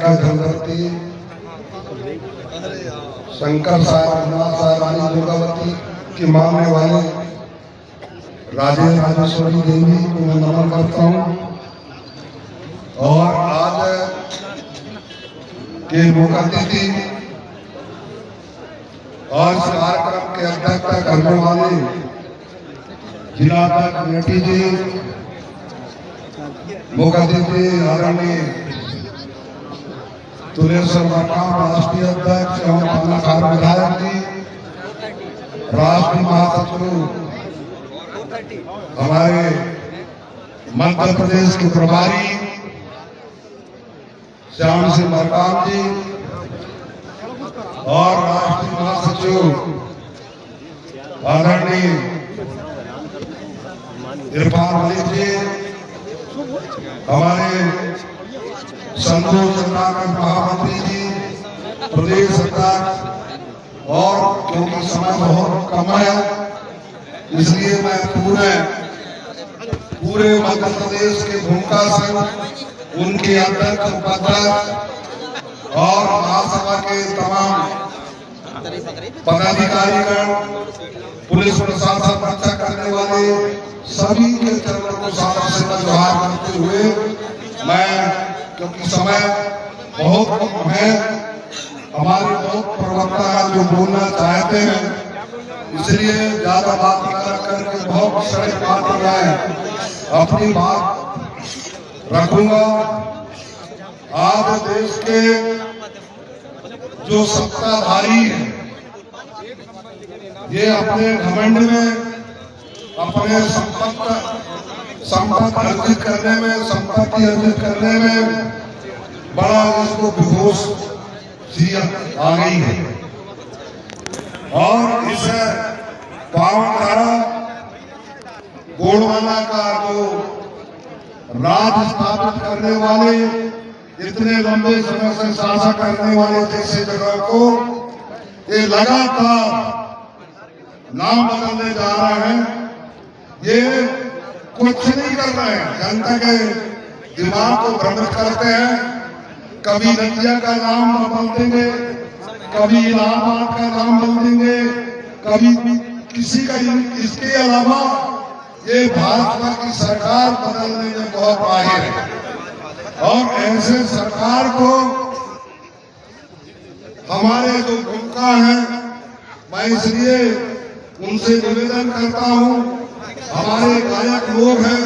के धनवती शंकर साहब रानी दुर्गावती की मानने वाले राजेश्वरी देवी को मैं नमन करता हूँ। और आज के मुख्य अतिथि और इस कार्यक्रम के अध्यक्षता करने वाले जिला अध्यक्ष नेटी जी, मुख्य अतिथि आदरणीय तुलेश्वर मकाम राष्ट्रीय अध्यक्ष एवं पानाखार विधायक जी, राष्ट्रीय महासचिव हमारे मध्य प्रदेश के प्रभारी श्याम सिंह मरकाम जी और राष्ट्रीय महासचिव आदरणीय इरफान मलिक जी, हमारे संतोष चंद्राकर महामंत्री जी, प्रदेश अध्यक्ष। और क्योंकि समय बहुत कम है इसलिए मैं पूरे मध्य प्रदेश के भूमिका संघ, उनके अध्यक्ष उपाध्यक्ष और महासभा के तमाम पदाधिकारीगण, पुलिस प्रशासन रक्षा करने वाले सभी के चरणों को सादर से जोहार करते हुए मैं, क्योंकि समय बहुत कम है, हमारे बहुत प्रवक्ता जो बोलना चाहते हैं इसलिए ज्यादा बात करके बहुत सरल बात मैं अपनी बात रखूंगा। आज देश के जो सत्ताधारी हैं ये अपने घमंड में, अपने संपत्ति अर्जित करने में, संपत्ति अर्जित करने में बड़ा इसको बेहोश सी आ गई है। और इस पावन धारा गोंडवाना का जो राज स्थापित करने वाले, इतने लंबे समय से शासन करने वाले जैसे जगह को ये लगातार नाम बदलने जा रहे हैं। ये कुछ नहीं कर रहे हैं, जनता के दिमाग को भ्रमित करते हैं। कभी नदिया का नाम बदल देंगे, कभी इलाहाबाद का नाम बदल देंगे, कभी किसी का। इसके अलावा ये भाजपा की सरकार बदलने में बहुत माहिर है और ऐसे सरकार को हमारे जो भूमिका है, मैं इसलिए उनसे निवेदन करता हूं, हमारे गायक लोग हैं,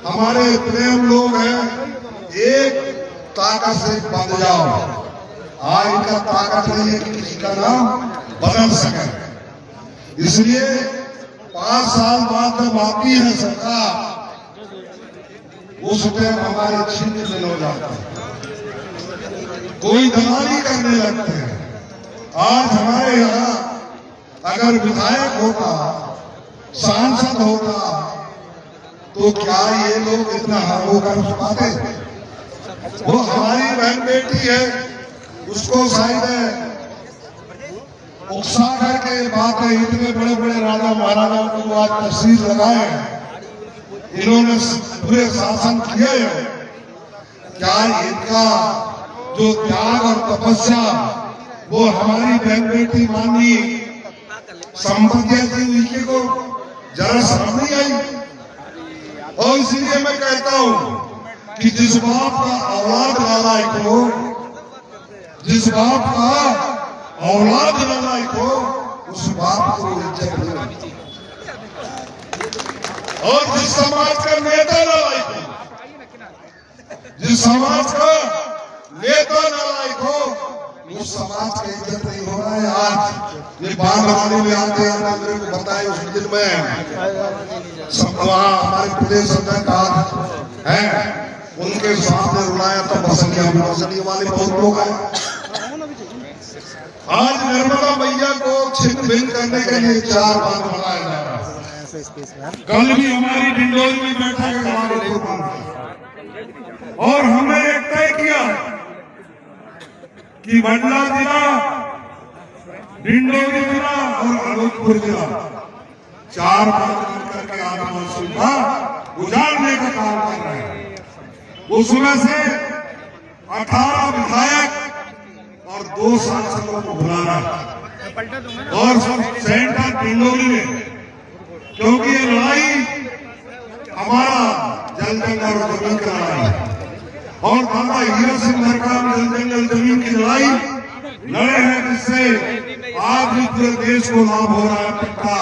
हमारे प्रेम लोग हैं, एक ताकत से बंध जाओ। आज इनका ताकत नहीं है कि किसी का नाम बदल सके। इसलिए 5 साल बाद जब आती है सरकार, उस टाइम हमारे छिन्न भिन्न हो जाते हैं, कोई दलाली करने लगते हैं। आज हमारे यहाँ अगर विधायक होता, सांसद होता, तो क्या ये लोग इतना होकर पाते? वो हमारी बहन बेटी है, उसको शायद उकसा करके बात है। इतने बड़े बड़े राजा महाराजाओं को आज तस्वीर लगाए, इन्होंने पूरे शासन किए हैं। क्या इनका जो त्याग और तपस्या वो हमारी बहन बेटी माननी संपत्तियां थी, उनकी को जरा शर्म नहीं आई? और इसलिए मैं कहता हूं कि जिस बाप का औलाद नालायक हो, जिस बाप का औलाद नालायक हो, उस बाप को इज्जत नहीं मिलती। और जिस समाज का नेता नालायक हो, जिस समाज का नेता नालायक हो, उस समाज की इज्जत नहीं हो रहा है। आज ये बागवानी में आते हैं, मेरे को बताए उस दिन में वहाँ हमारे प्रदेश अध्यक्ष है, उनके सामने रुलाया तो बसंतिया वाले बहुत लोग हैं। आज नर्मदा मैया को छिन्न भिन्न करने के लिए 4 बार बुलाया जा रहा है। कल भी हमारी डिंडोरी में बैठा है हमारे और हमने एक तय किया कि मंडला जिला, डिंडोरी जिला और अनूपपुर जिला 4 बार करके आदिवासी का उजाड़ने का काम कर रहे हैं। उसमें से 18 विधायक और 2 सांसदों को बुलाना और सेंटर डिंडोरी में, क्योंकि ये लड़ाई हमारा जल जंगल और जमीन की लड़ाई है और दादा हीरा सिंह मरकाम जल जंगल जमीन की लड़ाई लड़े हैं, जिससे आज भी पूरे देश को लाभ हो रहा है। पट्टा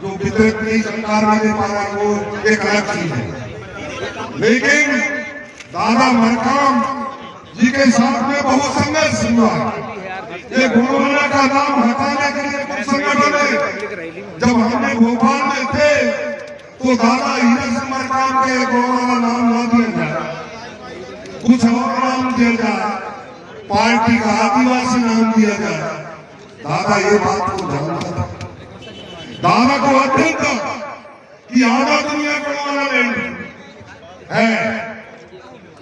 जो वितरित नहीं सरकार नहीं दे पा रहा है वो एक अलग चीज है, लेकिन दादा मरकाम जी के साथ में बहुत संघर्ष हुआ। ये गोंडवाना का नाम हटाने के लिए कुछ संगठन है, जब हमने भोपाल में थे तो दादा हीरा सिंह मरकाम के गोंडवाना नाम ना दिया जाए, कुछ और नाम दिया जाए, पार्टी का आदिवासी नाम दिया जाए। दादा ये बात को जानता था, दादा को अध्ययन था कि आधा दुनिया गोंडवाना लैंड है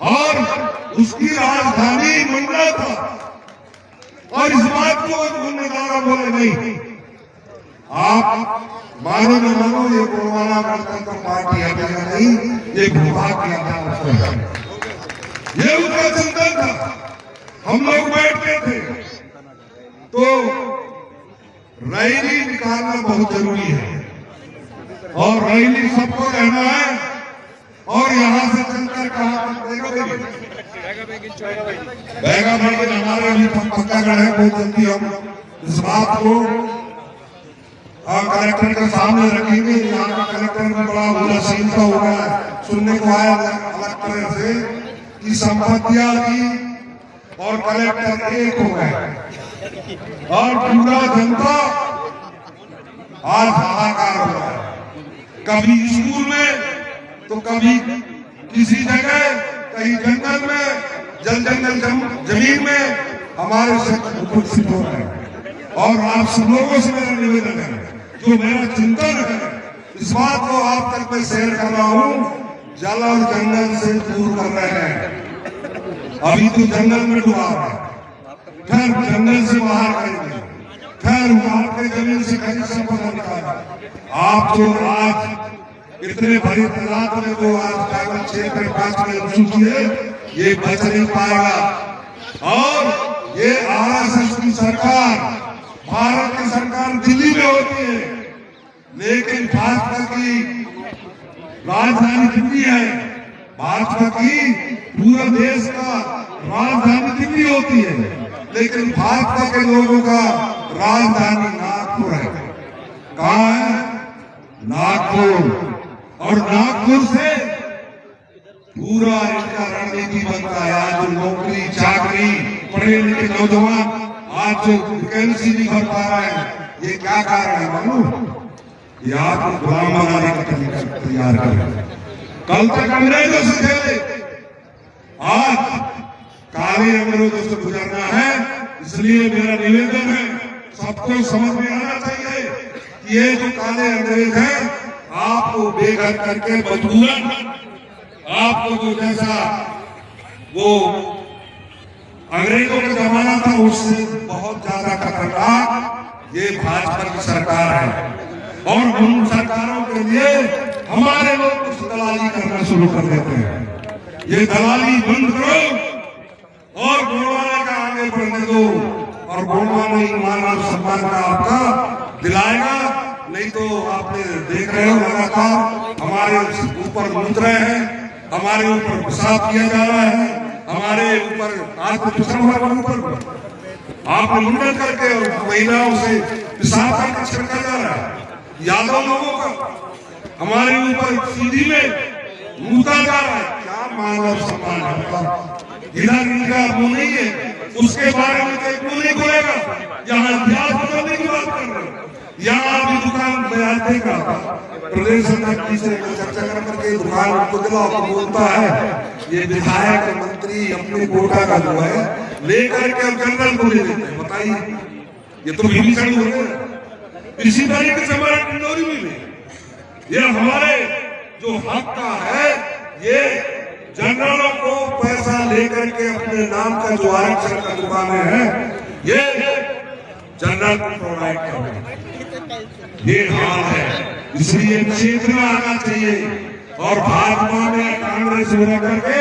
और उसकी राजधानी मंडला था, और इस बात को उन्होंने दादा बोले नहीं, आप मानो न मानो ये गोंडवाना गणतंत्र पार्टी हटेगा नहीं, ये भूभाग की आधार है। ये उनका चिंतन था। हम लोग बैठते थे तो रैली निकालना बहुत जरूरी है और रैली सबको रहना है, और यहाँ से चलकर कहा बैगा भाई हमारे भी पक्कागढ़ है, बहुत जल्दी हम इस बात को कलेक्टर के सामने रखेंगे। यहाँ का कलेक्टर में बड़ा उदासीनता हो गया है, सुनने को आया अलग तरह से कि संपत्तियां की और कलेक्टर एक हो गए और पूरा जनता आज हाहाकार हो रहा है, कभी स्कूल में तो कभी किसी जगह, कहीं जंगल में, जल जंगल जमीन में हमारे से उपस्थित हो रहे हैं। और आप सब लोगों से मेरा निवेदन है, जो मेरा चिंतन है इस बात को आप तक मैं शेयर कर रहा हूँ, जल और जंगल से दूर कर रहे हैं। अभी तो जंगल में डुबा रहे हैं, फिर जंगल से बाहर करेंगे, फिर वहां पे जमीन से खरीद संपदा निकालेंगे। आप जो आज इतने बड़ी तादाद में जो आज ट्राइबल क्षेत्र 5 में सूचिए, ये बच नहीं पाएगा। और ये आरएसएस की सरकार, भारत की सरकार दिल्ली में होती है, लेकिन भाजपा की राजधानी दिल्ली है, भाजपा की पूरा देश का राजधानी दिल्ली होती है, लेकिन भाजपा के लोगों का राजधानी नागपुर है। कहाँ है? नागपुर। और नागपुर से पूरा इनका रणनीति बनता है। आज जो नौकरी चाकरी पढ़े लिखे नौजवान आज जो वैकेंसी नहीं भर पा रहे हैं, ये क्या कारण है मालूम? ये आप गुलाम बनाने का तरीका तैयार कर रहे हैं। कल तक अंग्रेजों से खेले, आज काले अंग्रेजों से गुजरना है। इसलिए मेरा निवेदन है, सबको समझ में आना चाहिए कि ये जो काले अंग्रेज हैं, आपको बेघर करके मजबूरन आपको जो जैसा वो अंग्रेजों का जमाना था उससे बहुत ज्यादा खतरनाक ये भाजपा की सरकार है। और उन सरकारों के लिए हमारे लोग कुछ दलाली करना शुरू कर देते हैं। ये दलाली बंद करो और गोंडवाना का आगे बढ़ने दो, और गोंडवाना ईमान और सम्मान का आपका दिलाएगा। नहीं तो आपने देख रहे हो लगातार हमारे ऊपर लूट रहे हैं, हमारे ऊपर पेशाब किया जा रहा है, हमारे ऊपर आज तो पिछड़ा ऊपर आप मुंडन करके और महिलाओं से पेशाब करके छिड़का जा रहा है। यादव लोगों का हमारे ऊपर सीधी में मुद्दा जा रहा है। क्या मान और सम्मान है? इधर इनका मुंह नहीं है, उसके बारे में एक मुंह नहीं खुलेगा। यहाँ इतिहास बदलने की बात कर रहे हैं, यहाँ अभी दुकान बयान देगा प्रदेश अध्यक्ष से चर्चा करके दुकान को दिलाओ, बोलता है ये विधायक मंत्री अपने कोटा का जो है लेकर के जनरल को ले लेते हैं। बताइए, ये तो भीषण हो गया। इसी तरीके से हमारे डिंडोरी में भी ये हमारे जो हक का है, ये जनरलों को पैसा लेकर के अपने नाम का जो आरक्षण का दुकानें हैं, ये जनरल को प्रोवाइड कर रहे हैं। ये हाल है, इसलिए चेतना आना चाहिए और भाजपा में कांग्रेस में करके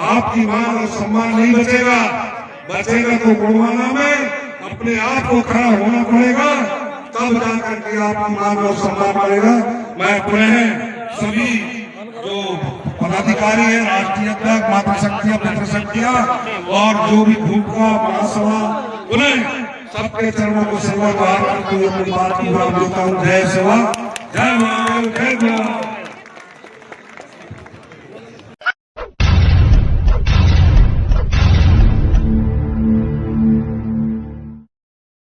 आपकी मान और सम्मान नहीं बचेगा। बचेगा तो गुणवाना में अपने आप को खड़ा होना पड़ेगा, तब जाकर के आपकी मान और सम्मान बढ़ेगा। मैं पुनः सभी जो पदाधिकारी है, राष्ट्रीय अध्यक्ष, मातृशक्तियां, पितृशक्तियां और जो भी भूमिका महासभा, उन्हें सबके चरणों को सेवा द्वार करते हुए अपनी बात की भाव देता हूँ। जय सेवा, जय महादेव, जय गुरु।